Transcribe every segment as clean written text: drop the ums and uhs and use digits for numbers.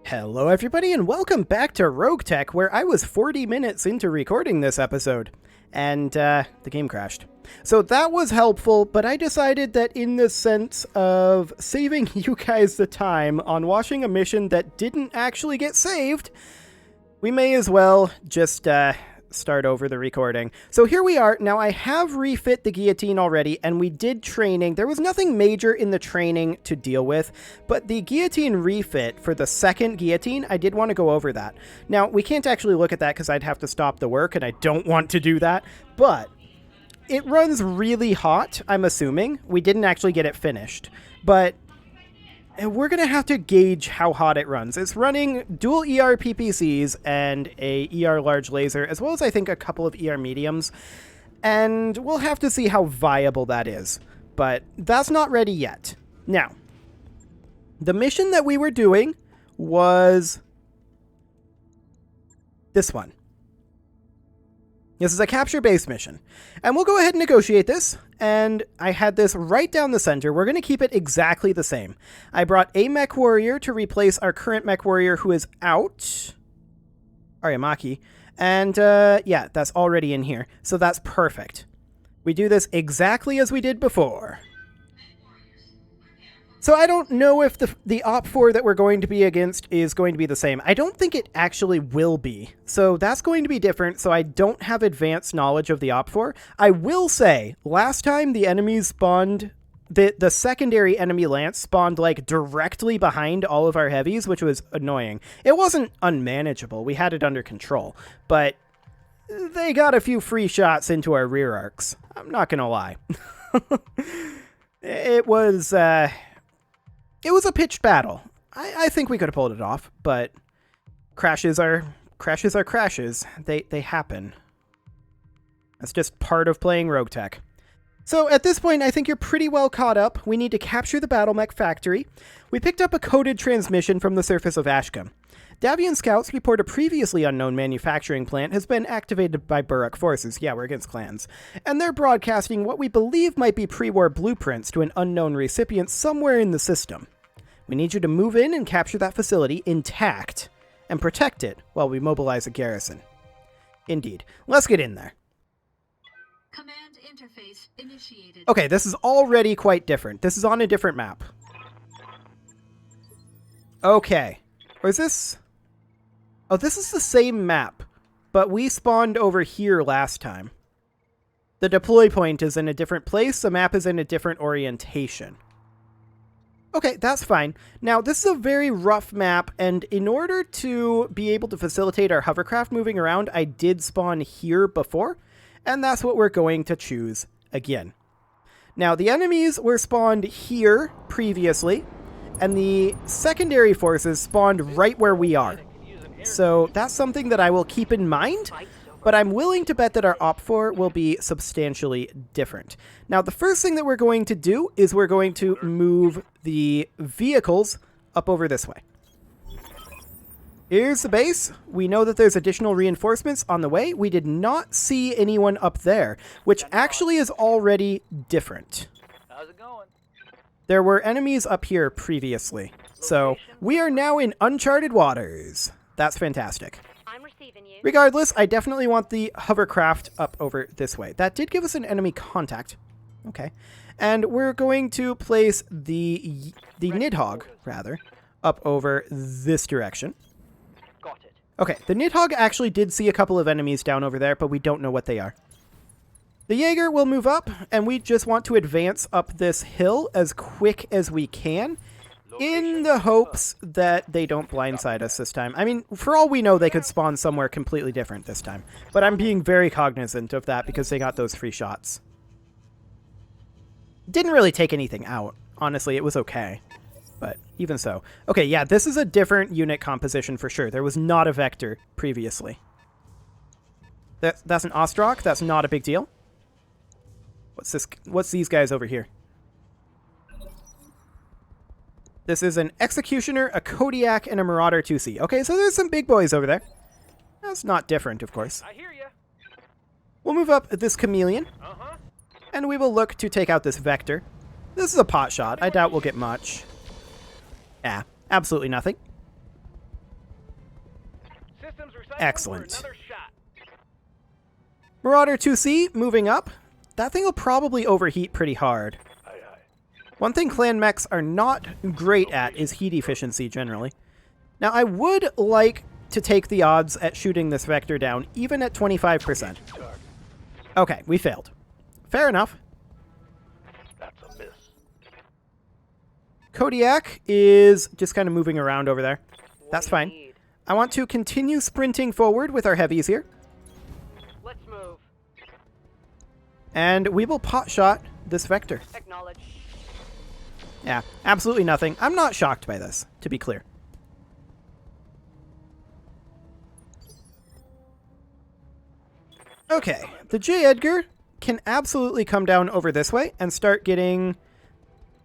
Hello everybody and welcome back to RogueTech, where I was 40 minutes into recording this episode, and the game crashed. So that was helpful, but I decided that in the sense of saving you guys the time on watching a mission that didn't actually get saved, we may as well just start over the recording. So here we are. Now I have refit the guillotine already, and we did training. There was nothing major in the training to deal with, but the guillotine refit for the second guillotine, I did want to go over that. Now we can't actually look at that because I'd have to stop the work, and I don't want to do that, but it runs really hot, I'm assuming. We didn't actually get it finished, but we're going to have to gauge how hot it runs. It's running dual ER PPCs and a ER large laser, as well as I think a couple of ER mediums, and we'll have to see how viable that is. But that's not ready yet. Now, the mission that we were doing was this one. This is a capture-based mission, and we'll go ahead and negotiate this, and I had this right down the center. We're going to keep it exactly the same. I brought a mech warrior to replace our current mech warrior who is out, Aryamaki, and yeah, that's already in here, so that's perfect. We do this exactly as we did before. So I don't know if the Op 4 that we're going to be against is going to be the same. I don't think it actually will be. So that's going to be different, so I don't have advanced knowledge of the Op 4. I will say, last time the enemies spawned, the secondary enemy lance spawned like directly behind all of our heavies, which was annoying. It wasn't unmanageable. We had it under control, but they got a few free shots into our rear arcs. I'm not going to lie. It was a pitched battle. I think we could have pulled it off, but crashes are crashes. They happen. That's just part of playing RogueTech. So at this point, I think you're pretty well caught up. We need to capture the Battle Mech factory. We picked up a coded transmission from the surface of Ashcombe. Davian scouts report a previously unknown manufacturing plant has been activated by Buruk forces. Yeah, we're against clans. And they're broadcasting what we believe might be pre-war blueprints to an unknown recipient somewhere in the system. We need you to move in and capture that facility intact and protect it while we mobilize a garrison. Indeed. Let's get in there. Command interface initiated. Okay, this is already quite different. This is on a different map. Okay. Or is this... Oh, this is the same map, but we spawned over here last time. The deploy point is in a different place. The map is in a different orientation. Okay, that's fine. Now, this is a very rough map, and in order to be able to facilitate our hovercraft moving around, I did spawn here before, and that's what we're going to choose again. Now, the enemies were spawned here previously, and the secondary forces spawned right where we are. So that's something that I will keep in mind, but I'm willing to bet that our Op 4 will be substantially different. Now, the first thing that we're going to do is we're going to move the vehicles up over this way. Here's the base. We know that there's additional reinforcements on the way. We did not see anyone up there, which actually is already different. How's it going? There were enemies up here previously, so we are now in uncharted waters. That's fantastic. I'm receiving you. Regardless, I definitely want the hovercraft up over this way. That did give us an enemy contact. Okay. And we're going to place the Nidhogg, rather, up over this direction. Got it. Okay, the Nidhogg actually did see a couple of enemies down over there, but we don't know what they are. The Jaeger will move up, and we just want to advance up this hill as quick as we can, in the hopes that they don't blindside us this time. I mean, for all we know, they could spawn somewhere completely different this time. But I'm being very cognizant of that because they got those free shots. Didn't really take anything out. Honestly, it was okay. But even so. Okay, yeah, this is a different unit composition for sure. There was not a Vector previously. That's an Ostrock. That's not a big deal. What's this? What's these guys over here? This is an Executioner, a Kodiak, and a Marauder 2C. Okay, so there's some big boys over there. That's not different, of course. I hear ya. We'll move up this Chameleon, and we will look to take out this Vector. This is a pot shot. I doubt we'll get much. Yeah, absolutely nothing. Excellent. Another shot. Marauder 2C moving up. That thing will probably overheat pretty hard. Aye, aye. One thing clan mechs are not great at is heat efficiency generally. Now I would like to take the odds at shooting this vector down even at 25%. Okay, we failed. Fair enough. That's a miss. Kodiak is just kind of moving around over there. That's What do you fine. need? I want to continue sprinting forward with our heavies here. Let's move. And we will pot shot this vector. Acknowledge. Yeah, absolutely nothing. I'm not shocked by this, to be clear. Okay, the J. Edgar can absolutely come down over this way and start getting...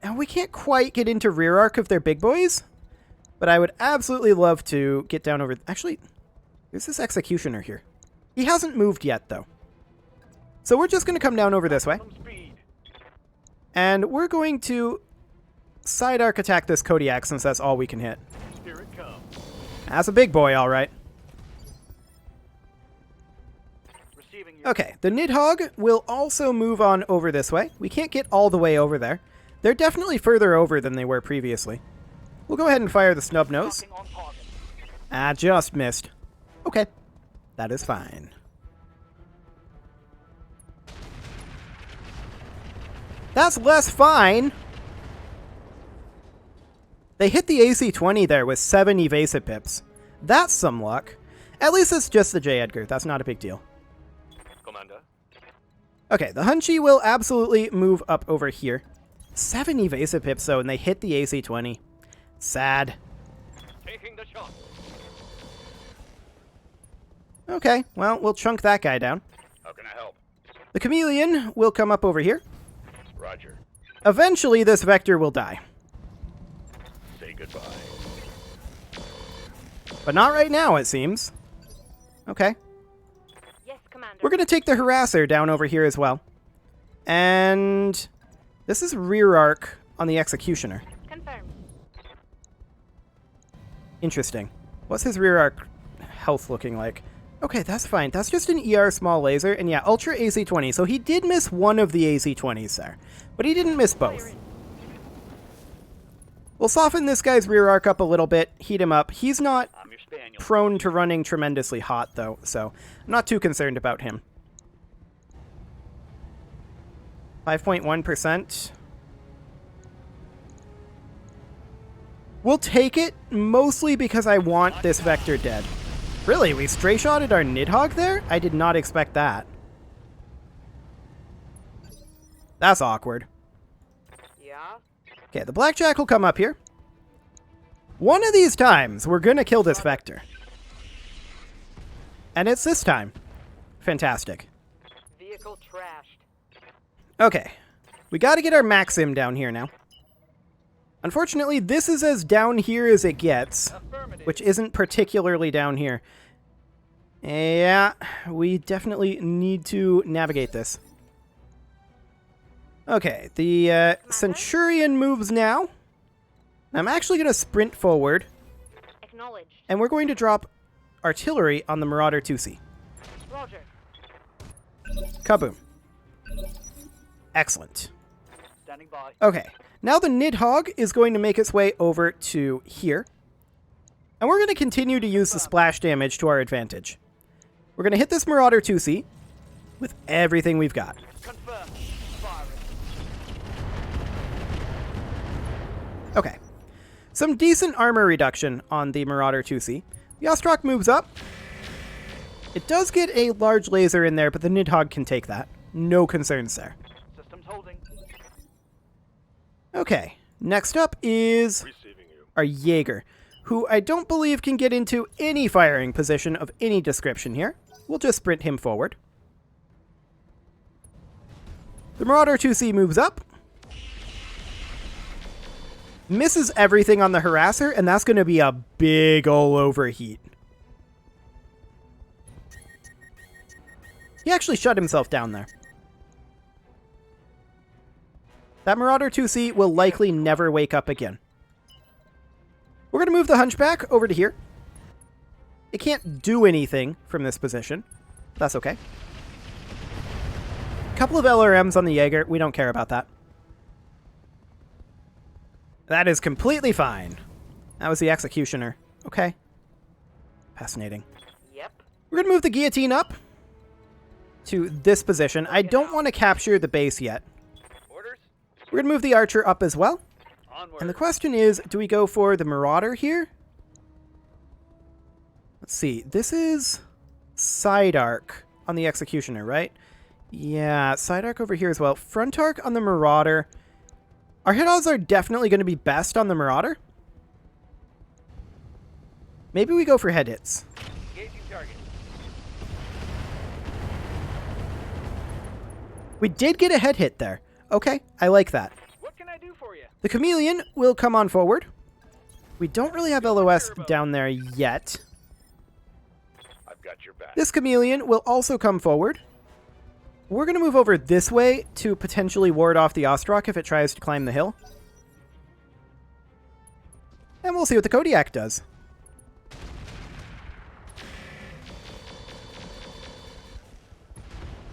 And we can't quite get into rear arc of their big boys, but I would absolutely love to get down over... Actually, there's this Executioner here. He hasn't moved yet, though. So we're just going to come down over this way. Some speed. And we're going to side arc attack this Kodiak since that's all we can hit. Here it comes. That's a big boy, all right. Receiving your Okay, the Nidhogg will also move on over this way. We can't get all the way over there. They're definitely further over than they were previously. We'll go ahead and fire the snub nose. knocking on target. Ah, just missed. Okay, that is fine. That's less fine. They hit the AC-20 there with 7 evasive pips. That's some luck. At least it's just the J. Edgar. That's not a big deal. Commander. Okay, the Hunchy will absolutely move up over here. 7 evasive pips, though, and they hit the AC-20. Sad. Taking the shot. Okay, well, we'll chunk that guy down. How can I help? The Chameleon will come up over here. Roger. Eventually, this vector will die. Say goodbye. But not right now, it seems. Okay. Yes, Commander. We're going to take the Harasser down over here as well. And this is rear arc on the Executioner. Confirmed. Interesting. What's his rear arc health looking like? Okay, that's fine. That's just an ER small laser. And yeah, Ultra AC-20. So he did miss one of the AC-20s there. But he didn't miss both. We'll soften this guy's rear arc up a little bit. Heat him up. He's not I'm your spaniel. prone to running tremendously hot, though. So I'm not too concerned about him. 5.1%. We'll take it, mostly because I want this vector dead. Really, we stray-shotted our Nidhogg there? I did not expect that. That's awkward. Yeah. Okay, the Blackjack will come up here. One of these times, we're going to kill this vector. And it's this time. Fantastic. Vehicle trashed. Okay, we got to get our Maxim down here now. Unfortunately, this is as down here as it gets, Affirmative. which isn't particularly down here. Yeah, we definitely need to navigate this. Okay, the Centurion moves now. I'm actually going to sprint forward, Acknowledged. and we're going to drop artillery on the Marauder 2C. Roger. Kaboom. Excellent. Standing by. Okay, now the Nidhogg is going to make its way over to here. And we're going to continue to use the splash damage to our advantage. We're going to hit this Marauder 2C with everything we've got. Confirm. Firing. Okay. Some decent armor reduction on the Marauder 2C. The Ostrak moves up. It does get a large laser in there, but the Nidhogg can take that. No concerns there. Systems holding. Okay, next up is Receiving you. our Jaeger, who I don't believe can get into any firing position of any description here. We'll just sprint him forward. The Marauder 2C moves up. Misses everything on the Harasser, and that's going to be a big ol' overheat. He actually shut himself down there. That Marauder 2C will likely never wake up again. We're going to move the Hunchback over to here. It can't do anything from this position. That's okay. Couple of LRMs on the Jaeger. We don't care about that. That is completely fine. That was the Executioner. Okay. Fascinating. Yep. We're going to move the Guillotine up to this position. I don't want to capture the base yet. Orders? We're going to move the Archer up as well. Onward. And the question is, do we go for the Marauder here? Let's see. This is side arc on the Executioner, right? Yeah, side arc over here as well. Front arc on the Marauder. Our hit odds are definitely going to be best on the Marauder. Maybe we go for head hits. Engaging target. We did get a head hit there. Okay, I like that. What can I do for you? The Chameleon will come on forward. We don't really have LOS down there yet. I've got your back. This Chameleon will also come forward. We're going to move over this way to potentially ward off the Ostrak if it tries to climb the hill. And we'll see what the Kodiak does.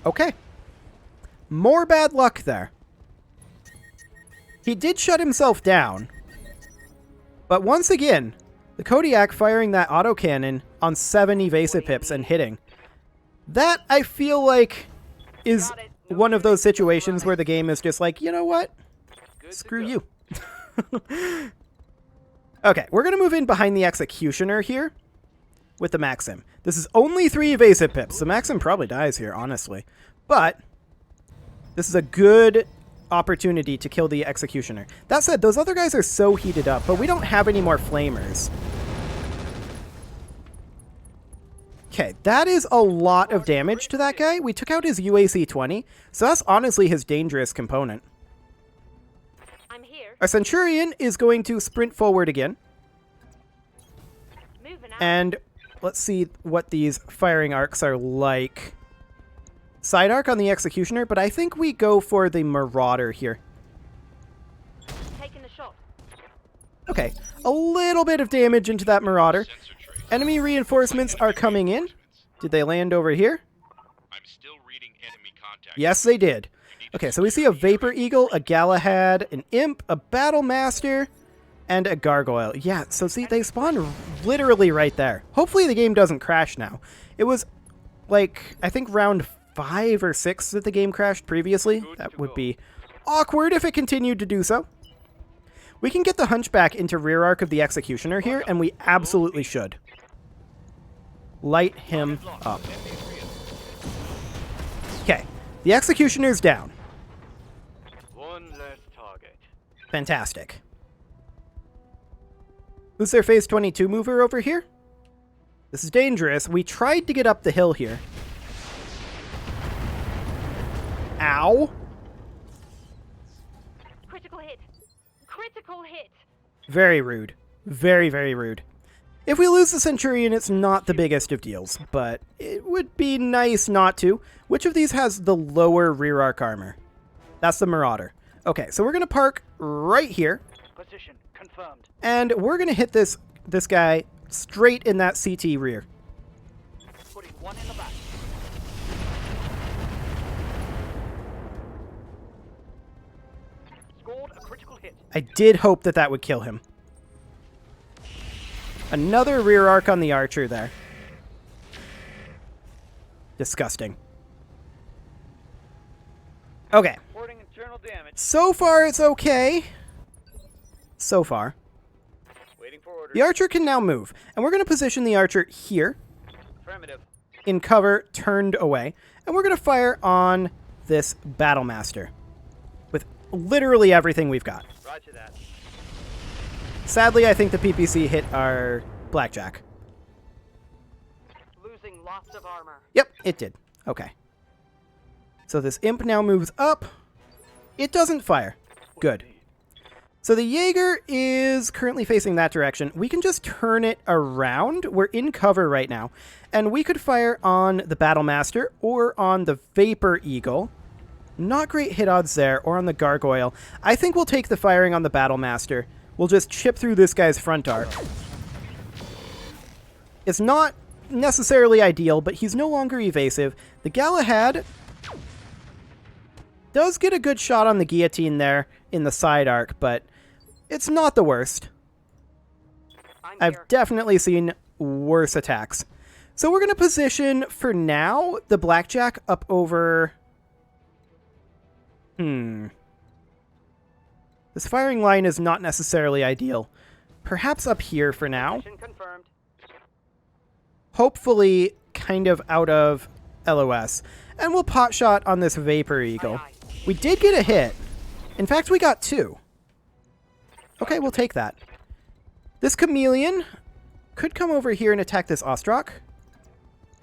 Okay. More bad luck there. He did shut himself down. But once again, the Kodiak firing that autocannon on 7 evasive pips and hitting. That, I feel like, is one of those situations where the game is just like, you know what? Screw you. Okay, we're going to move in behind the Executioner here with the Maxim. This is only 3 evasive pips. The Maxim probably dies here, honestly. But this is a good opportunity to kill the Executioner. That said, those other guys are so heated up, but we don't have any more flamers. Okay, that is a lot of damage to that guy. We took out his UAC-20, so that's honestly his dangerous component. I'm here. Our Centurion is going to sprint forward again. Moving out. And let's see what these firing arcs are like. Side arc on the Executioner, but I think we go for the Marauder here. Taking the shot. Okay, a little bit of damage into that Marauder. Enemy reinforcements are coming in. Did they land over here? I'm still reading enemy contact. Yes, they did. Okay, so we see a Vapor Eagle, a Galahad, an Imp, a Battle Master, and a Gargoyle. Yeah, so see, they spawn literally right there. Hopefully the game doesn't crash now. It was, like, I think round 5 or 6 that the game crashed previously. That would be awkward if it continued to do so. We can get the Hunchback into rear arc of the Executioner here, and we absolutely should. Light him up. Okay, the Executioner's down. One less target. Fantastic. Who's their Phase 22 mover over here? This is dangerous. We tried to get up the hill here. Ow. Critical hit. Critical hit. Very rude. Very, very rude. If we lose the Centurion, it's not the biggest of deals, but it would be nice not to. Which of these has the lower rear arc armor? That's the Marauder. Okay, so we're going to park right here, Position confirmed. and we're going to hit this guy straight in that CT rear. Putting one in the back. Scored a critical hit. I did hope that that would kill him. Another rear arc on the Archer there. Disgusting. Okay. Reporting internal damage. So far, it's okay. So far. Waiting for orders. The Archer can now move. And we're going to position the Archer here Affirmative. in cover, turned away. And we're going to fire on this Battle Master with literally everything we've got. Roger that. Sadly, I think the PPC hit our Blackjack. Losing lots of armor. Yep, it did. Okay. So this Imp now moves up. It doesn't fire. Good. So the Jaeger is currently facing that direction. We can just turn it around. We're in cover right now. And we could fire on the Battle Master or on the Vapor Eagle. Not great hit odds there, or on the Gargoyle. I think we'll take the firing on the Battle Master. We'll just chip through this guy's front arc. It's not necessarily ideal, but he's no longer evasive. The Galahad does get a good shot on the guillotine there in the side arc, but it's not the worst. I've definitely seen worse attacks. So we're going to position, for now, the Blackjack up over... This firing line is not necessarily ideal. Perhaps up here for now. Mission confirmed. Hopefully kind of out of LOS. And we'll pot shot on this Vapor Eagle. Aye, aye. We did get a hit. In fact, we got 2. Okay, we'll take that. This Chameleon could come over here and attack this Ostrak.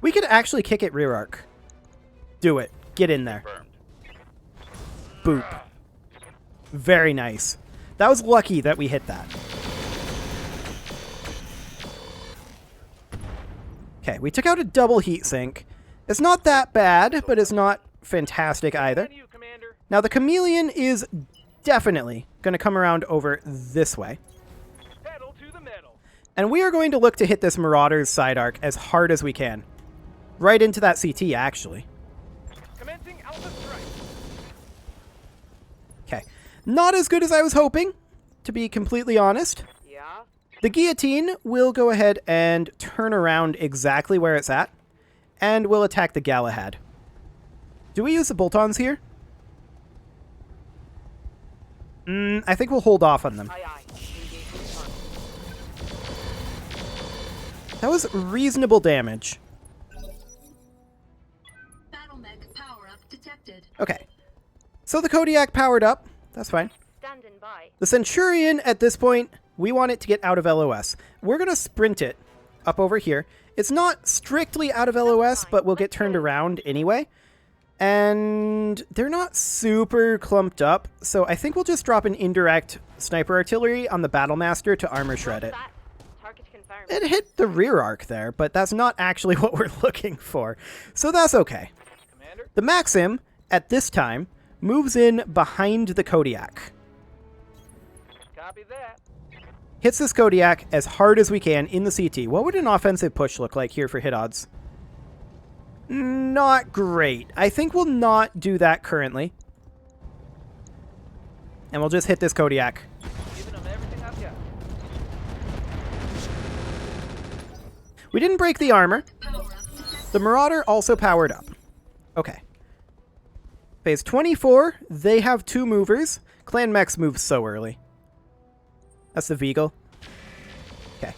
We could actually kick it rear arc. Do it. Get in there. Confirmed. Boop. Very nice. That was lucky that we hit that. Okay, we took out a double heat sink. It's not that bad, but it's not fantastic either. And you, Commander. Now the Chameleon is definitely going to come around over this way. Pedal to the metal. And we are going to look to hit this Marauder's side arc as hard as we can. Right into that CT, actually. Commencing Alpha Strike. Okay. Not as good as I was hoping, to be completely honest. Yeah. The Guillotine will go ahead and turn around exactly where it's at, and we'll attack the Galahad. Do we use the bolt-ons here? I think we'll hold off on them. Aye, aye. Engaging confirmed. That was reasonable damage. Battle mech power up detected. Okay. So the Kodiak powered up. That's fine. Standing by. The Centurion, at this point, we want it to get out of LOS. We're going to sprint it up over here. It's not strictly out of LOS, but we'll get turned around anyway. And they're not super clumped up, so I think we'll just drop an indirect sniper artillery on the Battlemaster to armor shred it. That. Target confirmed. It hit the rear arc there, but that's not actually what we're looking for. So that's okay. Commander. The Maxim, at this time, moves in behind the Kodiak. Copy that. Hits this Kodiak as hard as we can in the CT. What would an offensive push look like here for hit odds? Not great. I think we'll not do that currently. And we'll just hit this Kodiak. Giving them everything I've got. We didn't break the armor. Power up detected. The Marauder also powered up. Okay. Phase 24, they have 2 movers. Clan Mechs move so early. That's the Veagle. Okay.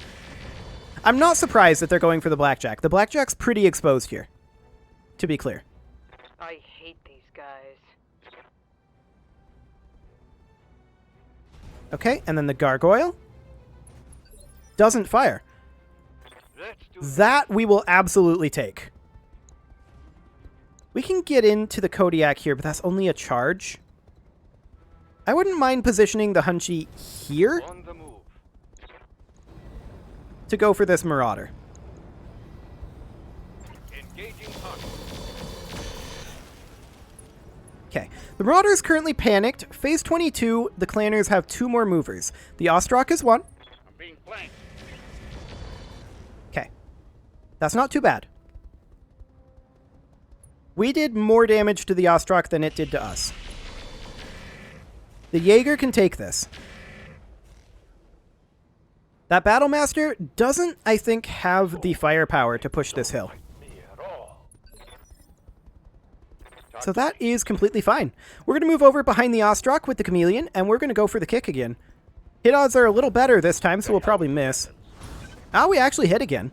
I'm not surprised that they're going for the Blackjack. The Blackjack's pretty exposed here, to be clear. I hate these guys. Okay, and then the Gargoyle doesn't fire. Let's do That we will absolutely take. We can get into the Kodiak here, but that's only a charge. I wouldn't mind positioning the Hunchy here on the move. to go for this Marauder. Engaging target. Okay, the Marauder is currently panicked. Phase 22, the Clanners have 2 more movers. The Ostrak is 1. I'm being flanked. Okay, that's not too bad. We did more damage to the Ostrak than it did to us. The Jaeger can take this. That Battlemaster doesn't, I think, have the firepower to push this hill. Me at all. So that is completely fine. We're going to move over behind the Ostrak with the Chameleon, and we're going to go for the kick again. Hit odds are a little better this time, so we'll probably miss. Ah, we actually hit again.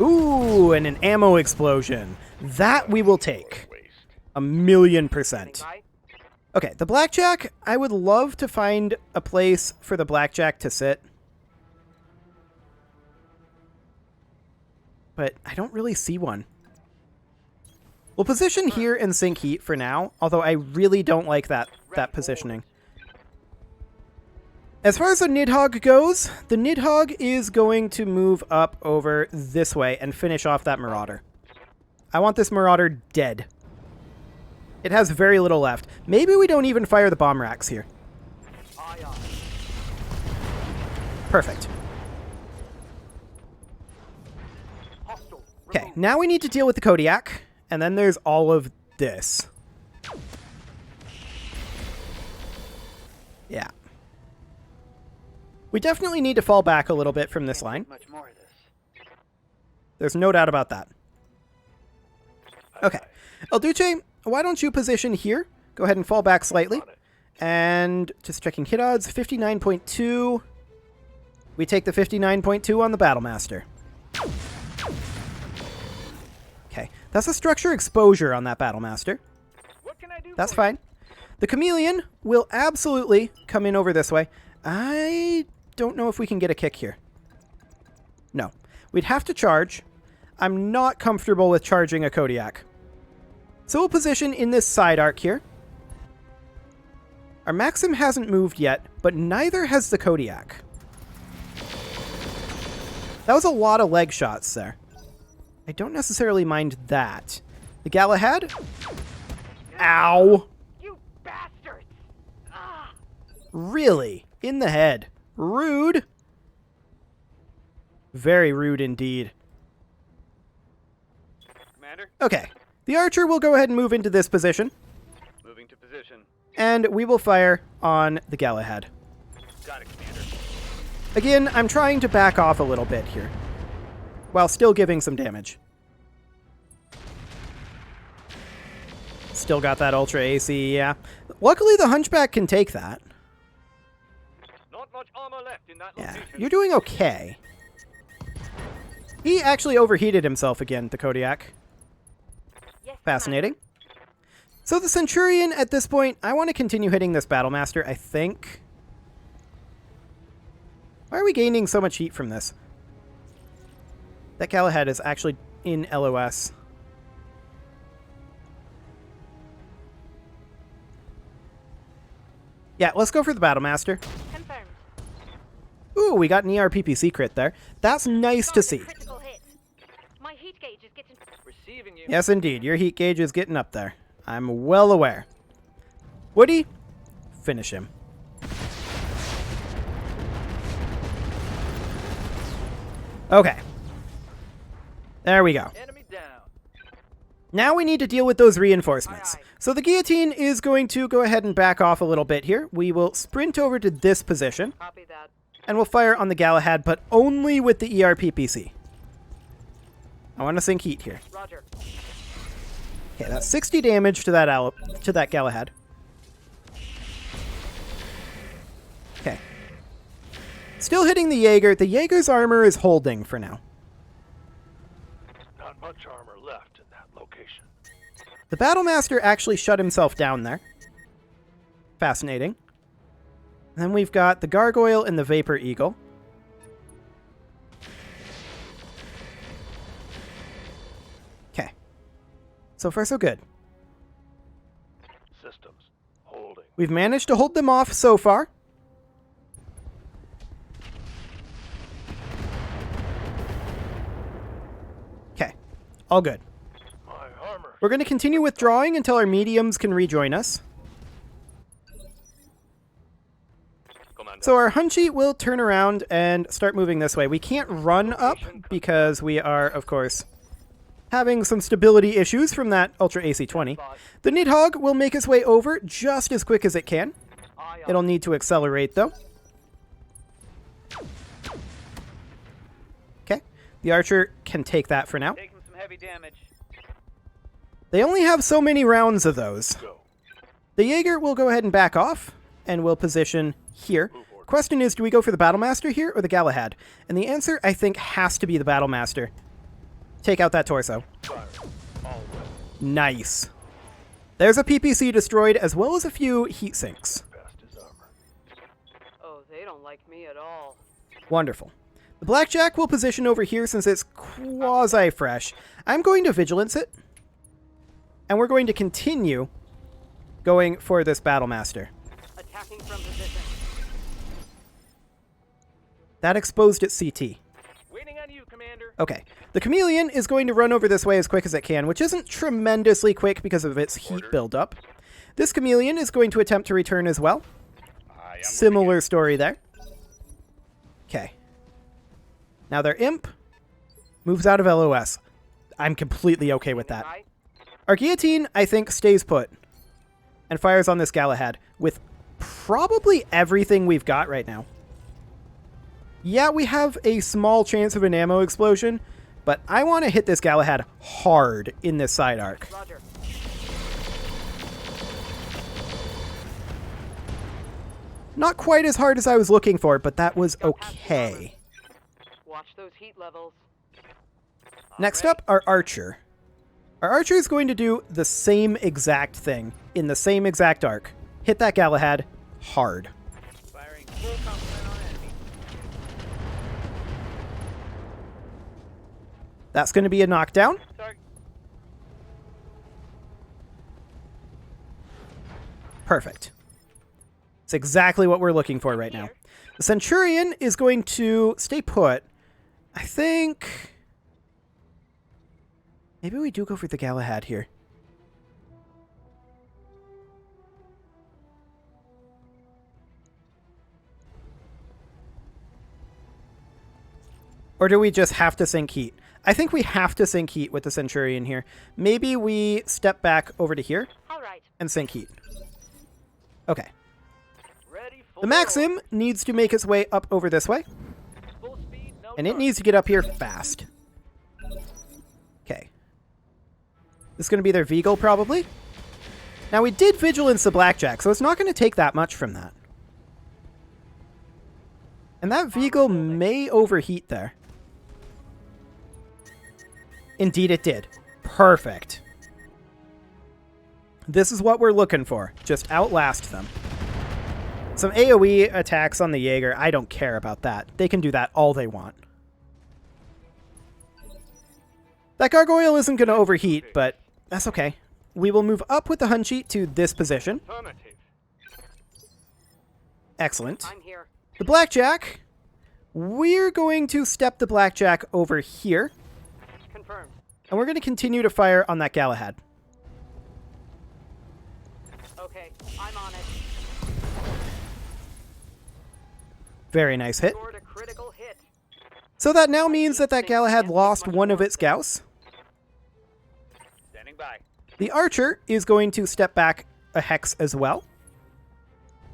Ooh, and an ammo explosion. That we will take. Waste. 1,000,000%. By. Okay, the Blackjack, I would love to find a place for the Blackjack to sit. But I don't really see one. We'll position here and sink heat for now, although I really don't like that positioning. As far as the Nidhogg goes, the Nidhogg is going to move up over this way and finish off that Marauder. I want this Marauder dead. It has very little left. Maybe we don't even fire the bomb racks here. Perfect. Hostile. Okay, now we need to deal with the Kodiak, and then there's all of this. Yeah. We definitely need to fall back a little bit from this line. Much more of this. There's no doubt about that. Okay. El Duce, why don't you position here? Go ahead and fall back slightly. And just checking hit odds, 59.2. We take the 59.2 on the Battlemaster. Okay. That's a structure exposure on that Battlemaster. What can I do? That's for you? fine. The Chameleon will absolutely come in over this way. I don't know if we can get a kick here. No. We'd have to charge. I'm not comfortable with charging a Kodiak. So we'll position in this side arc here. Our Maxim hasn't moved yet, but neither has the Kodiak. That was a lot of leg shots there. I don't necessarily mind that. The Galahad? Ow! You bastards! Ah! Really? In the head. Rude. Very rude indeed. Commander, Okay. The archer will go ahead and move into this position, moving to position. and we will fire on the Galahad. Got it, Commander. Again, I'm trying to back off a little bit here, while still giving some damage. Still got that Ultra AC, yeah. Luckily, the Hunchback can take that. Not much armor left in that Yeah, location. you're doing okay. He actually overheated himself again, the Kodiak. Yes, Fascinating. So the Centurion, at this point, I want to continue hitting this Battlemaster, I think. Why are we gaining so much heat from this? That Galahad is actually in LOS. Yeah, let's go for the Battlemaster. Confirmed. Ooh, we got an ERPPC crit there. That's nice to see. Critical hit. My heat gauge is getting. Receiving you. Yes, indeed. Your heat gauge is getting up there. I'm well aware. Woody, finish him. Okay. There we go. Enemy down. Now we need to deal with those reinforcements. Aye, aye. So the Guillotine is going to go ahead and back off a little bit here. We will sprint over to this position, Copy that. and we'll fire on the Galahad, but only with the ERPPC. I want to sink heat here. Roger. Okay, that's 60 damage to that Galahad. Okay. Still hitting the Jaeger. The Jaeger's armor is holding for now. Not much armor left in that location. The Battlemaster actually shut himself down there. Fascinating. Then we've got the Gargoyle and the Vapor Eagle. Okay. So far, so good. Systems holding. We've managed to hold them off so far. Okay. All good. My armor. We're going to continue withdrawing until our mediums can rejoin us. Commander. So our Hunchy will turn around and start moving this way. We can't run up because we are, of course, having some stability issues from that Ultra AC-20. The Nidhogg will make its way over just as quick as it can. Aye, aye. It'll need to accelerate, though. Okay. The Archer can take that for now. Taking some heavy damage. They only have so many rounds of those. Go. The Jaeger will go ahead and back off, and we'll position here. Question is, do we go for the Battlemaster here or the Galahad? And the answer, I think, has to be the Battlemaster. Take out that torso. Fire. All well. Nice. There's a PPC destroyed, as well as a few heat sinks. Past his armor. Oh, they don't like me at all. Wonderful. The Blackjack will position over here since it's quasi-fresh. I'm going to Vigilance it. And we're going to continue going for this Battlemaster. Attacking from position. That exposed its CT. Waiting on you, Commander. Okay. The Chameleon is going to run over this way as quick as it can, which isn't tremendously quick because of its heat buildup. This Chameleon is going to attempt to return as well. Similar story there. Okay. Now their imp moves out of LOS. I'm completely okay with that. Right? Our guillotine, I think, stays put and fires on this Galahad with probably everything we've got right now. Yeah, we have a small chance of an ammo explosion, but I want to hit this Galahad hard in this side arc. Roger. Not quite as hard as I was looking for, but that was okay. Watch those heat levels. Next up, our archer. Our archer is going to do the same exact thing in the same exact arc. Hit that Galahad hard. Firing full complement on enemy. That's going to be a knockdown. Target. Perfect. It's exactly what we're looking for right now. The Centurion is going to stay put. I think maybe we do go for the Galahad here. Or do we just have to sink heat? I think we have to sink heat with the Centurion here. Maybe we step back over to here All right. and sink heat. Okay. Ready, full The Maxim needs to make its way up over this way, full speed, no and it turn. needs to get up here fast. Okay. This is going to be their Vigil, probably. Now, we did Vigilance the Blackjack, so it's not going to take that much from that. And that Vigil may overheat there. Indeed it did. Perfect. This is what we're looking for. Just outlast them. Some AoE attacks on the Jaeger. I don't care about that. They can do that all they want. That Gargoyle isn't going to overheat, but that's okay. We will move up with the Hunchit to this position. Affirmative. Excellent. I'm here. The Blackjack. We're going to step the Blackjack over here. Confirmed. And we're going to continue to fire on that Galahad. Okay, I'm on it. Very nice hit. Scored a critical hit. So that now means that that Galahad lost one of its Gauss. Standing by. The Archer is going to step back a Hex as well.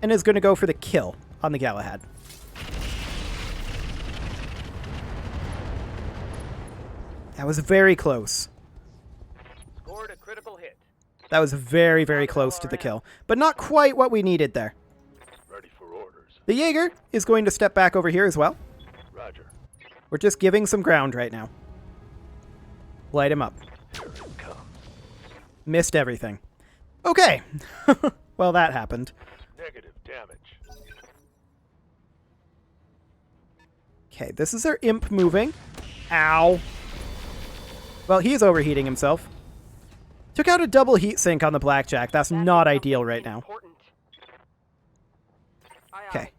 And is going to go for the kill on the Galahad. That was very close. Scored a critical hit. That was very, very close to the kill. But not quite what we needed there. Ready for orders. The Jaeger is going to step back over here as well. Roger. We're just giving some ground right now. Light him up. Here it comes. Missed everything. Okay. Well, that happened. Negative damage. Okay, this is our imp moving. Ow. Well, he's overheating himself. Took out a double heat sink on the Blackjack. That's not ideal right now. Important. Aye, aye. Okay.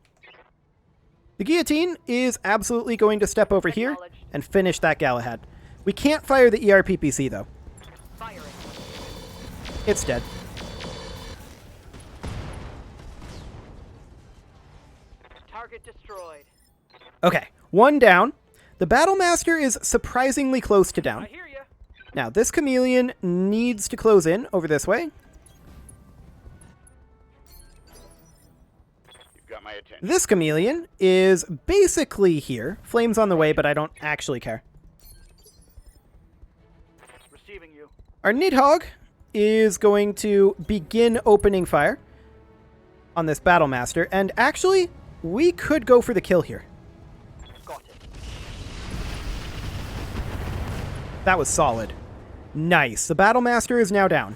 The Guillotine is absolutely going to step over here and finish that Galahad. We can't fire the ERPPC, though. Firing. It's dead. Target destroyed. Okay, one down. The Battlemaster is surprisingly close to down. I hear ya. Now, this Chameleon needs to close in over this way. You've got my attention. This Chameleon is basically here. Flames on the way, but I don't actually care. Receiving you. Our Nidhogg is going to begin opening fire on this Battlemaster, and actually, we could go for the kill here. Got it. That was solid. Nice. The Battlemaster is now down.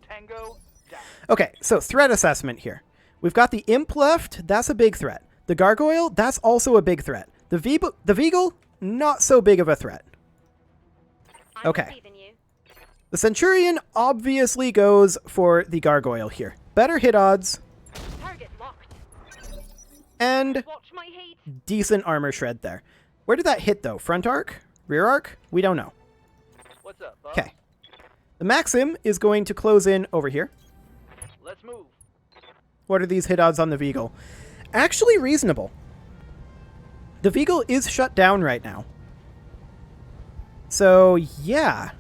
Tango down. Okay, so threat assessment here. We've got the Imp left. That's a big threat. The Gargoyle, that's also a big threat. The Vigil, not so big of a threat. I'm Okay. receiving you. The Centurion obviously goes for the Gargoyle here. Better hit odds Target locked. and Watch my heat. decent armor shred there. Where did that hit, though? Front arc? Rear arc? We don't know. What's up, bub? Okay. The Maxim is going to close in over here. Let's move. What What are these hit odds on the Vigil? Actually reasonable. The Vehicle is shut down right now. So, yeah.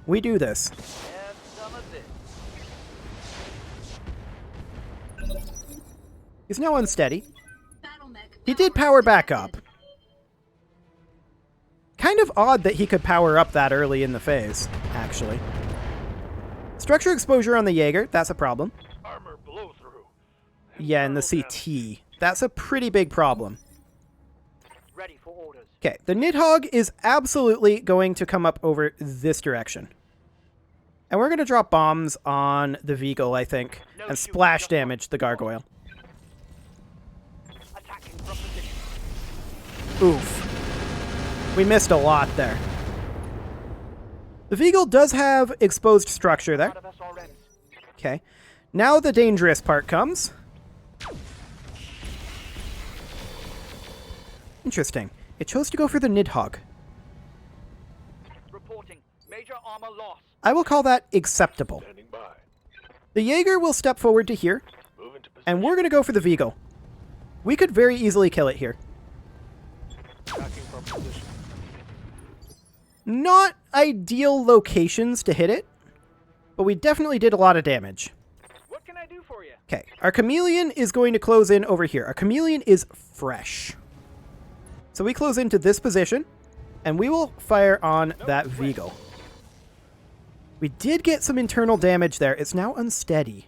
We do this. Have some of this. He's now unsteady. Battle mech He did power power back up. detected. Kind of odd that he could power up that early in the phase, actually. Structure exposure on the Jaeger, that's a problem. Armor blow through. Yeah, and the Internal CT. That's a pretty big problem. Ready for orders. Okay, the Nidhogg is absolutely going to come up over this direction. And we're going to drop bombs on the Vehicle, I think, No and shooting, splash just damage the Gargoyle. Attacking from position. Oof. We missed a lot there. The Vehicle does have exposed structure there. Out of SRMs. Okay. Now the dangerous part comes. Interesting. It chose to go for the Nidhogg. Reporting. Major armor loss. I will call that acceptable. Standing by. The Jaeger will step forward to here, Move into position. and we're going to go for the Vehicle. We could very easily kill it here. Attacking from position. Not ideal locations to hit it, but we definitely did a lot of damage. What can I do for you? Okay, our Chameleon is going to close in over here. Our Chameleon is fresh. So we close into this position, and we will fire on that Vehicle. We did get some internal damage there. It's now unsteady.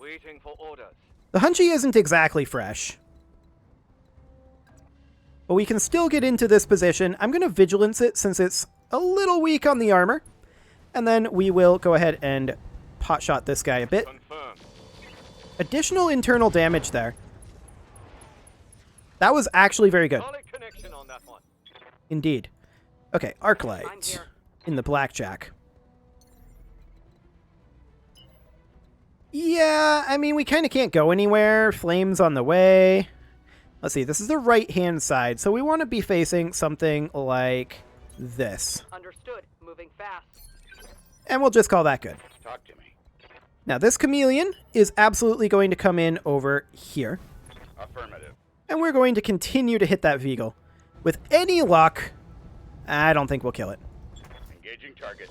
Waiting for orders. The Hunchy isn't exactly fresh. But we can still get into this position. I'm going to Vigilance it since it's a little weak on the armor. And then we will go ahead and potshot this guy a bit. Confirmed. Additional internal damage there. That was actually very good. Solid connection on that one. Indeed. Okay, I'm Arclight here. in the Blackjack. Yeah, I mean, we kind of can't go anywhere. Flames on the way. Let's see, this is the right-hand side, so we want to be facing something like this. Understood. Moving fast. And we'll just call that good. Talk to me. Now, this Chameleon is absolutely going to come in over here. Affirmative. And we're going to continue to hit that Vehicle. With any luck, I don't think we'll kill it. Engaging target.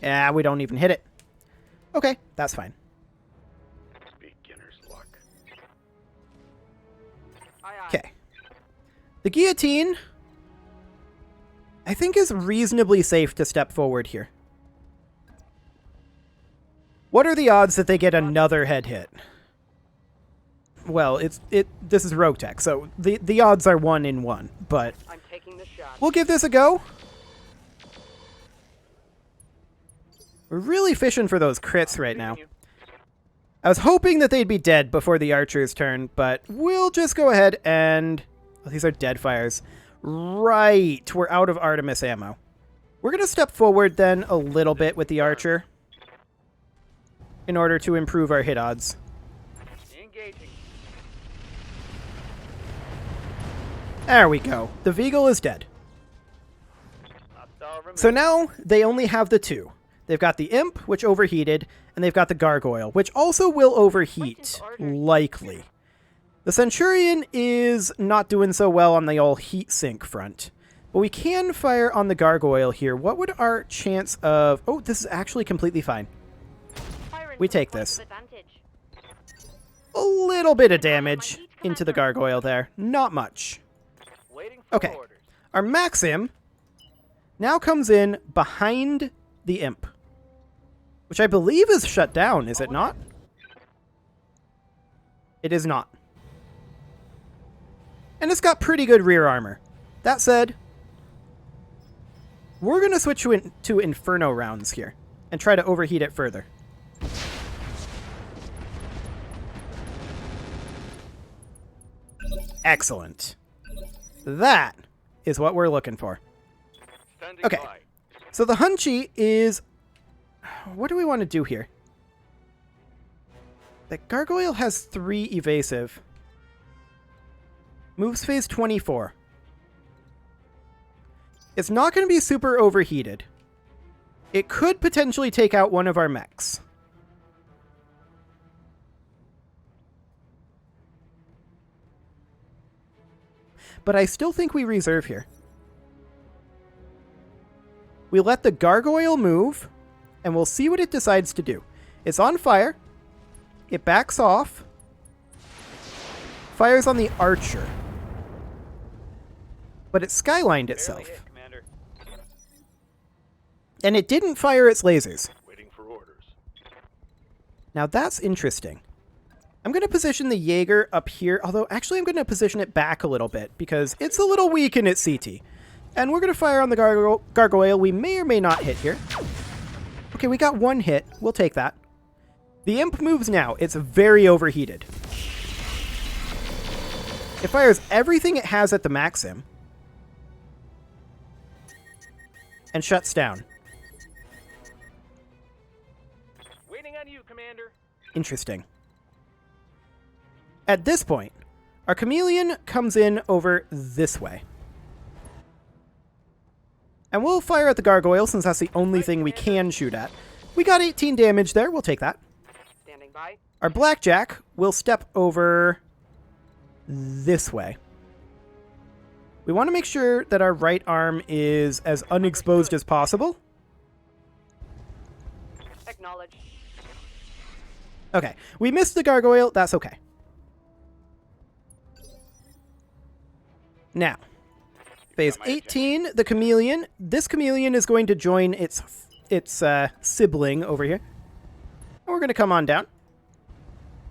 Yeah, we don't even hit it. Okay, that's fine. Beginner's luck. Aye, aye. Okay. The Guillotine, I think, is reasonably safe to step forward here. What are the odds that they get another head hit? Well, this is RogueTech, so the odds are 1 in 1, but I'm taking the shot. we'll give this a go. We're really fishing for those crits right now. I was hoping that they'd be dead before the archer's turn, but we'll just go ahead and... Oh, these are dead fires. Right, we're out of Artemis ammo. We're going to step forward then a little bit with the archer in order to improve our hit odds. Engaging. There we go. The Vehicle is dead. Hostile remains. So now they only have the two. They've got the Imp, which overheated, and they've got the Gargoyle, which also will overheat, likely. The Centurion is not doing so well on the old heat sink front. But we can fire on the Gargoyle here. What would our chance of... Oh, this is actually completely fine. Firing We from take a point this. of advantage. A little bit of damage into the Gargoyle there. Not much. Waiting for Okay. orders. Our Maxim now comes in behind the Imp, which I believe is shut down, is it not? It is not. And it's got pretty good rear armor. That said, we're going to switch to Inferno rounds here and try to overheat it further. Excellent. That is what we're looking for. Standing Okay. by. So the Hunchy is... What do we want to do here? The Gargoyle has 3 evasive. Moves phase 24. It's not going to be super overheated. It could potentially take out one of our mechs. but I still think we reserve here. We let the gargoyle move, and we'll see what it decides to do. It's on fire. It backs off. Fires on the archer. But it skylined itself. Barely hit, Commander. And it didn't fire its lasers. Waiting for orders. Now that's interesting. I'm going to position the Jaeger up here, although actually I'm going to position it back a little bit because it's a little weak in its CT. And we're going to fire on the gargoyle. We may or may not hit here. Okay, we got one hit. We'll take that. The imp moves now. It's very overheated. It fires everything it has at the Maxim. And shuts down. Waiting on you, Commander. Interesting. At this point, our chameleon comes in over this way. And we'll fire at the gargoyle since that's the only thing we can shoot at. We got 18 damage there. We'll take that. Standing by. Our blackjack will step over this way. We want to make sure that our right arm is as unexposed as possible. Acknowledged. Okay, we missed the gargoyle. That's okay. Now, phase 18, the chameleon. This chameleon is going to join its sibling over here. And we're going to come on down.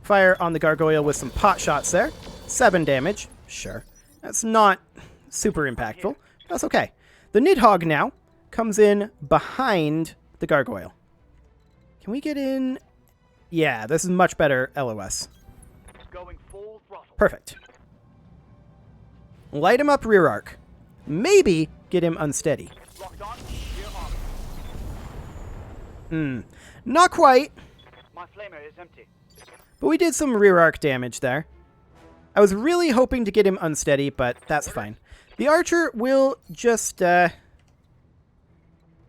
Fire on the gargoyle with some pot shots there. 7 damage. Sure. That's not super impactful. That's okay. The Nidhogg now comes in behind the gargoyle. Can we get in? Yeah, this is much better LOS. Going full throttle. Perfect. Light him up rear arc. Maybe get him unsteady. Locked on. Gear armor. Not quite, My flamer is empty. but we did some rear arc damage there. I was really hoping to get him unsteady, but that's fine. The archer will just, I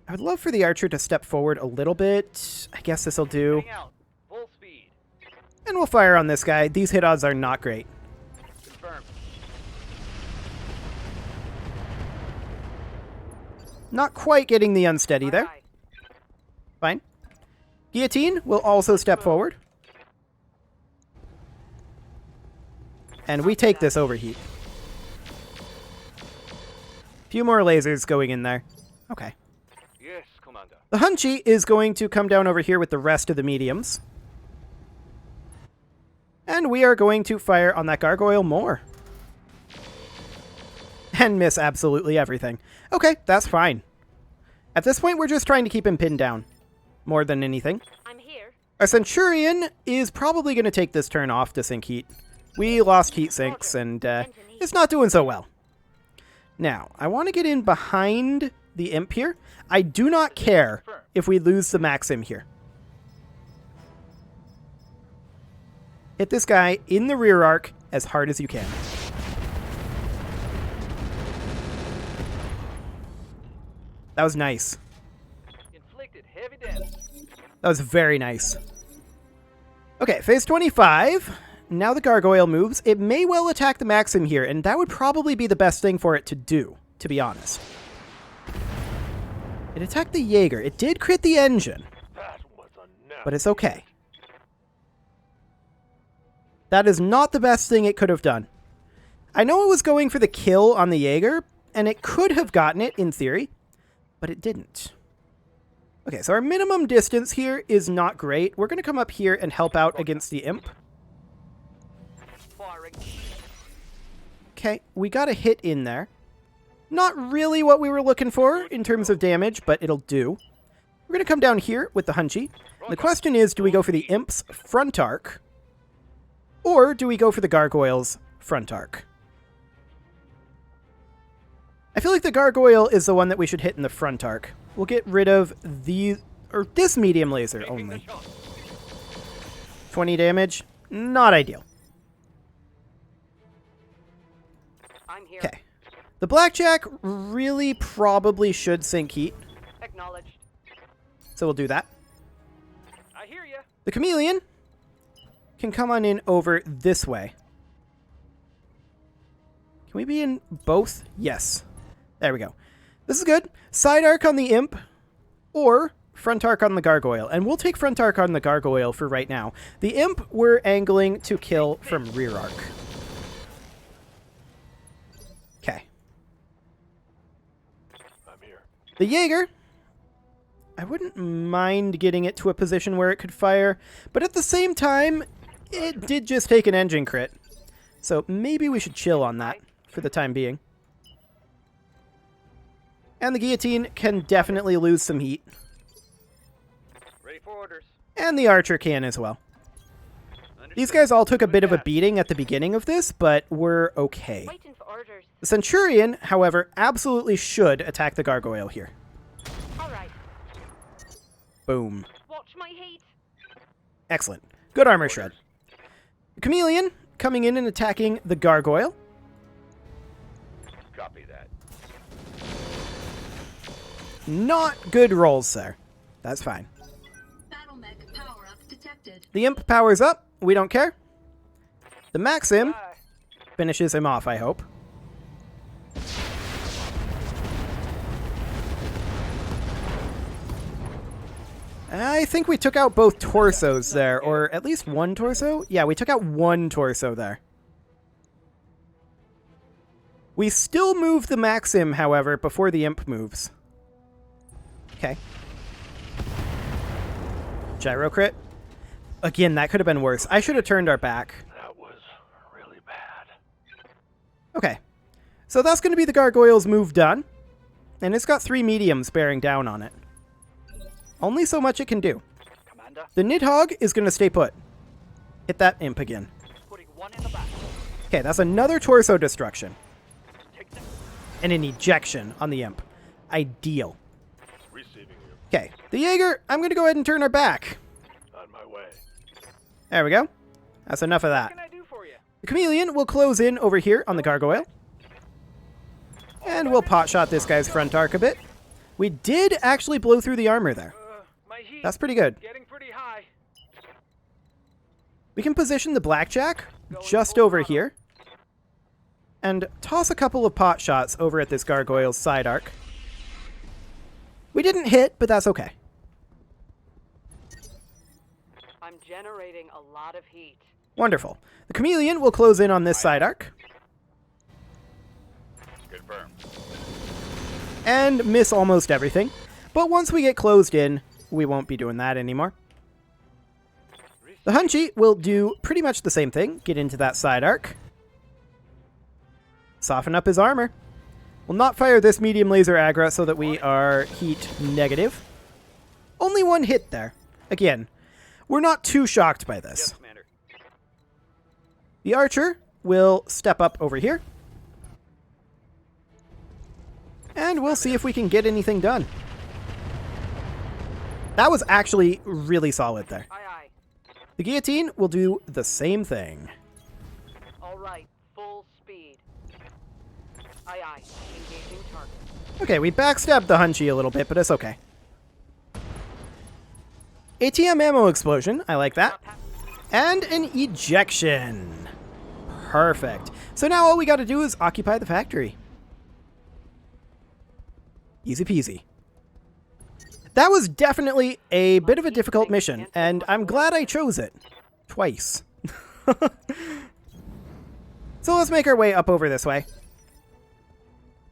would love for the archer to step forward a little bit. I guess this'll do. Heading out. Full speed. And we'll fire on this guy. These hit odds are not great. Confirmed. Not quite getting the unsteady there. Aye, Fine. Guillotine will also step forward. And we take this overheat. Few more lasers going in there. Okay. Yes, Commander. The Hunchy is going to come down over here with the rest of the mediums. And we are going to fire on that gargoyle more. And miss absolutely everything. Okay, that's fine. At this point, we're just trying to keep him pinned down. More than anything. I'm here. Our Centurion is probably going to take this turn off to sink heat. We lost heat sinks, and it's not doing so well. Now, I want to get in behind the imp here. I do not care if we lose the Maxim here. Hit this guy in the rear arc as hard as you can. That was nice. Inflicted heavy damage. That was very nice. Okay, phase 25. Now the gargoyle moves. It may well attack the Maxim here, and that would probably be the best thing for it to do, to be honest. It attacked the Jaeger. It did crit the engine, That was enough. but it's okay. That is not the best thing it could have done. I know it was going for the kill on the Jaeger, and it could have gotten it in theory, but it didn't. Okay, so our minimum distance here is not great. We're going to come up here and help out against the imp. Firing. Okay, we got a hit in there. Not really what we were looking for in terms of damage, but it'll do. We're going to come down here with the Hunchy. The question is, do we go for the imp's front arc, or do we go for the gargoyle's front arc? I feel like the gargoyle is the one that we should hit in the front arc. We'll get rid of this medium laser Taking the only. shot. 20 damage, not ideal. I'm here. Okay. The blackjack really probably should sink heat, Acknowledged. so we'll do that. I hear ya. The chameleon can come on in over this way. Can we be in both? Yes. There we go. This is good. Side arc on the imp, or front arc on the gargoyle. And we'll take front arc on the gargoyle for right now. The imp we're angling to kill from rear arc. Okay. I'm here. The Jaeger, I wouldn't mind getting it to a position where it could fire, but at the same time, it did just take an engine crit. So maybe we should chill on that for the time being. And the guillotine can definitely lose some heat. Ready for orders. And the archer can as well. These guys all took a bit of a beating at the beginning of this, but we're okay. Waiting for orders. The Centurion, however, absolutely should attack the gargoyle here. All right. Boom. Watch my heat. Excellent. Good armor shred. The Chameleon coming in and attacking the gargoyle. Copy that. Not good rolls there. That's fine. Battle mech power up detected. The imp powers up. We don't care. The Maxim Bye. finishes him off, I hope. I think we took out both torsos there, or at least one torso. Yeah, we took out one torso there. We still move the Maxim, however, before the imp moves. Okay. Gyro crit. Again, that could have been worse. I should have turned our back. That was really bad. Okay. So that's going to be the gargoyle's move done. And it's got 3 mediums bearing down on it. Only so much it can do. Commander, The Nidhogg is going to stay put. Hit that imp again. putting one in the back. Okay, that's another torso destruction. Take them. And an ejection on the imp. Ideal. Receiving you. Okay, the Jaeger, I'm going to go ahead and turn our back. On my way. There we go. That's enough of that. What can I do for you? The Chameleon will close in over here on the gargoyle. And we'll potshot this guy's front arc a bit. We did actually blow through the armor there. My heat. That's pretty good. Getting pretty high. We can position the blackjack just over here. And toss a couple of pot shots over at this gargoyle's side arc. We didn't hit, but that's okay. I'm generating a lot of heat. Wonderful. The Chameleon will close in on this side arc. Confirmed. And miss almost everything. But once we get closed in, we won't be doing that anymore. The Hunchy will do pretty much the same thing. Get into that side arc. Soften up his armor. We'll not fire this medium laser aggro so that we are heat negative. Only one hit there. Again, we're not too shocked by this. Yes, Commander. The archer will step up over here. And we'll see if we can get anything done. That was actually really solid there. Aye, aye. The guillotine will do the same thing. All right. Full speed. Aye, aye. Engaging target. Okay, we backstabbed the Hunchy a little bit, but it's okay. ATM ammo explosion. I like that. And an ejection. Perfect. So now all we got to do is occupy the factory. Easy peasy. That was definitely a bit of a difficult mission, and I'm glad I chose it. Twice. So let's make our way up over this way.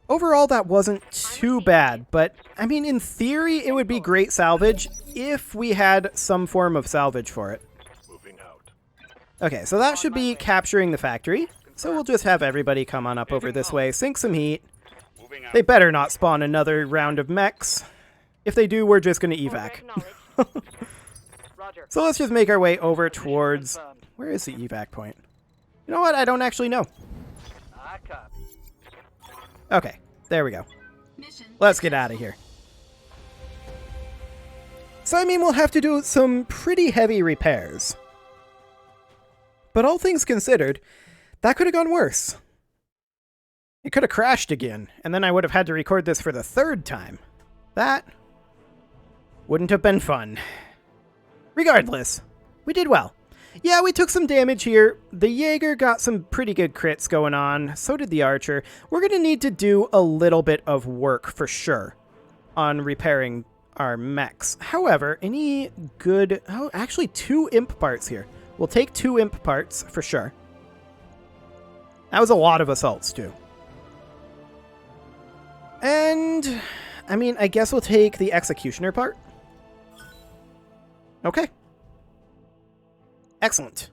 Overall, that wasn't too bad, but, I mean, in theory, it would be great salvage if we had some form of salvage for it. Moving out. Okay, so that should be capturing the factory. So we'll just have everybody come on up over this way, sink some heat. Moving out. They better not spawn another round of mechs. If they do, we're just going to evac. Acknowledged. Roger. So let's just make our way over towards... Confirmed. Where is the evac point? You know what? I don't actually know. I copy. Okay, there we go. Mission. Let's get out of here. So, I mean, we'll have to do some pretty heavy repairs. But all things considered, that could have gone worse. It could have crashed again, and then I would have had to record this for the 3rd time. That wouldn't have been fun. Regardless, we did well. Yeah, we took some damage here. The Jaeger got some pretty good crits going on. So did the Archer. We're going to need to do a little bit of work for sure on repairing our mechs. However, any good... Oh, actually 2 imp parts here. We'll take 2 imp parts for sure. That was a lot of assaults too. And, I mean, I guess we'll take the Executioner part. Okay. Excellent.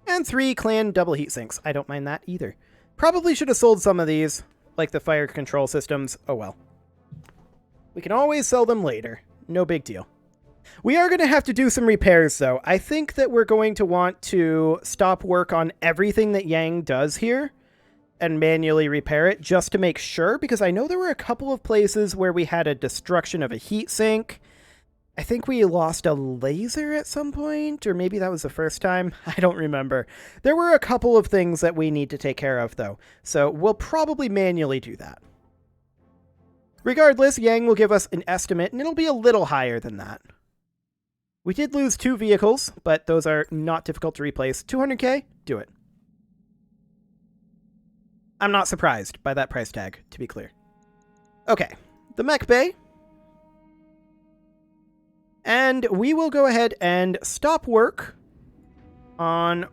And 3 clan double heat sinks. I don't mind that either. Probably should have sold some of these, like the fire control systems. Oh well. We can always sell them later. No big deal. We are going to have to do some repairs, though. I think that we're going to want to stop work on everything that Yang does here and manually repair it just to make sure, because I know there were a couple of places where we had a destruction of a heat sink. I think we lost a laser at some point, or maybe that was the first time. I don't remember. There were a couple of things that we need to take care of, though, so we'll probably manually do that. Regardless, Yang will give us an estimate, and it'll be a little higher than that. We did lose 2 vehicles, but those are not difficult to replace. 200k? Do it. I'm not surprised by that price tag, to be clear. Okay, the mech bay. And we will go ahead and stop work on...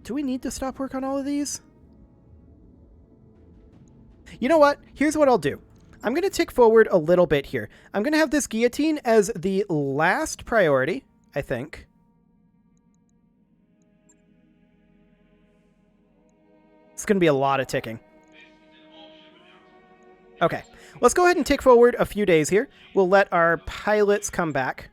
Do we need to stop work on all of these? You know what? Here's what I'll do. I'm going to tick forward a little bit here. I'm going to have this guillotine as the last priority, I think. It's going to be a lot of ticking. Okay, let's go ahead and tick forward a few days here. We'll let our pilots come back.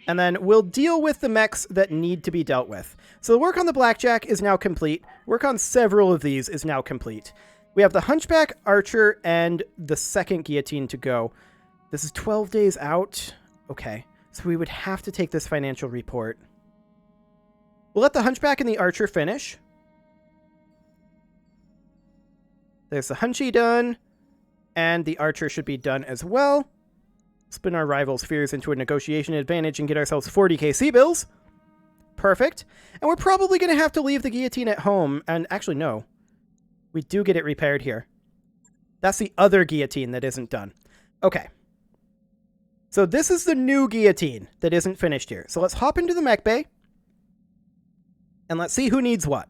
And then we'll deal with the mechs that need to be dealt with. So the work on the Blackjack is now complete. Work on several of these is now complete. We have the Hunchback, Archer, and the second Guillotine to go. This is 12 days out. Okay, so we would have to take this financial report. We'll let the Hunchback and the Archer finish. There's the Hunchy done, and the Archer should be done as well. Spin our rival's fears into a negotiation advantage and get ourselves 40k C-bills. Perfect. And we're probably going to have to leave the Guillotine at home. And actually, no. We do get it repaired here. That's the other Guillotine that isn't done. Okay. So this is the new Guillotine that isn't finished here. So let's hop into the mech bay. And let's see who needs what.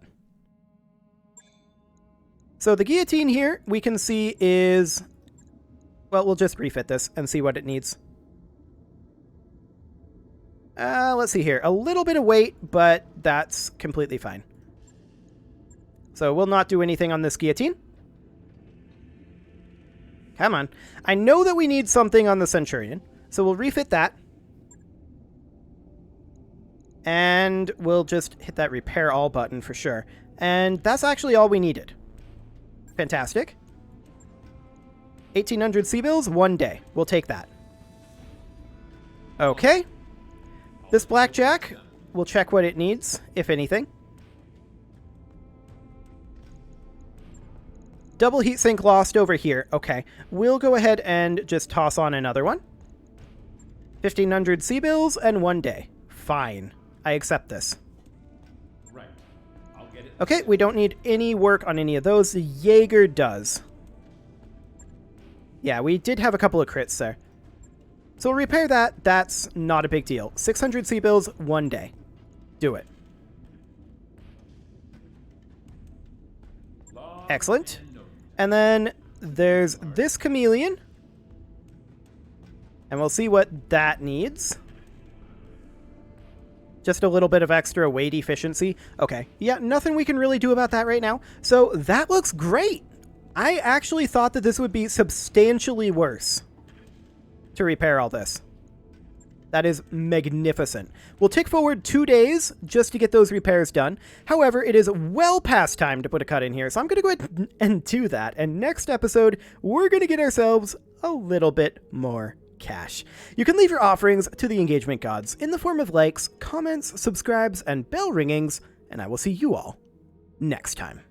So the Guillotine here, we can see is... Well, we'll just refit this and see what it needs. Let's see here. A little bit of weight, but that's completely fine. So we'll not do anything on this Guillotine. Come on. I know that we need something on the Centurion, so we'll refit that. And we'll just hit that repair all button for sure. And that's actually all we needed. Fantastic. 1,800 C-bills, 1 day. We'll take that. Okay. This Blackjack, we'll check what it needs, if anything. Double heatsink lost over here. Okay. We'll go ahead and just toss on another one. 1,500 C-bills and 1 day. Fine. I accept this. Right. I'll get it. Okay, we don't need any work on any of those. The Jaeger does. Yeah, we did have a couple of crits there. So we'll repair that. That's not a big deal. 600 C-bills, 1 day. Do it. Excellent. And then there's this chameleon. And we'll see what that needs. Just a little bit of extra weight efficiency. Okay. Yeah, nothing we can really do about that right now. So that looks great. I actually thought that this would be substantially worse to repair all this. That is magnificent. We'll tick forward 2 days just to get those repairs done. However, it is well past time to put a cut in here, so I'm going to go ahead and do that. And next episode, we're going to get ourselves a little bit more cash. You can leave your offerings to the engagement gods in the form of likes, comments, subscribes, and bell ringings, and I will see you all next time.